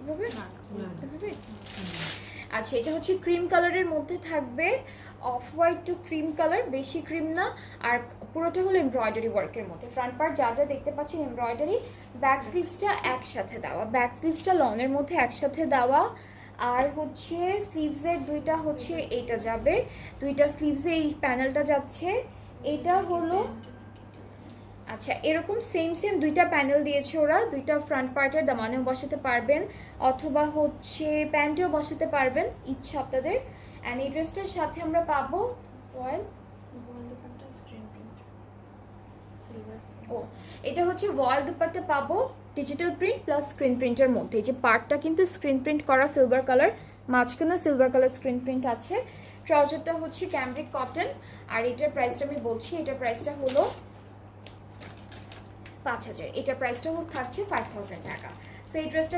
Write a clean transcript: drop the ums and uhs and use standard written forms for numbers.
এভাবে এভাবে আচ্ছা, এটা হচ্ছে ক্রিম কালারের মধ্যে থাকবে, off white to cream colour, বেশি ক্রিম না, আর পুরোটা হলো এমব্রয়ডারি ওয়ার্কের মধ্যে। ফ্রন্ট পার্ট যা যা দেখতে পাচ্ছেন এমব্রয়ডারি, ব্যাক স্লিভসটা একসাথে দেওয়া, ব্যাক স্লিভসটা লনের মধ্যে একসাথে দেওয়া। আর হচ্ছে স্লিভসের দুইটা হচ্ছে এইটা যাবে, দুইটা স্লিভসে এই প্যানেলটা যাচ্ছে, এটা হলো আচ্ছা এরকম সেম সেম দুইটা প্যানেল দিয়েছে ওরা, দুইটা ফ্রন্ট পার্টের দামানেও বসাতে পারবেন অথবা হচ্ছে প্যান্টেও বসাতে পারবেন, ইচ্ছা আপনাদের। অ্যান্ড এই ড্রেসটার সাথে আমরা পাবো রয়্যাল, ও এটা হচ্ছে ওয়াল দুপাট্টা পাবো ডিজিটাল প্রিন্ট প্লাস স্ক্রিন প্রিন্টের মধ্যে। এই যে পার্টটা কিন্তু স্ক্রিন প্রিন্ট করা সিলভার কালার, মাঝখানে সিলভার কালার স্ক্রিন প্রিন্ট আছে। ট্রাউজারটা হচ্ছে ক্যামব্রিক কটন, আর এটার প্রাইসটা আমি বলছি, এটার প্রাইসটা হলো 5000, এটা প্রাইসটা থাকছে 5000 টাকা। সো এই ড্রেসটা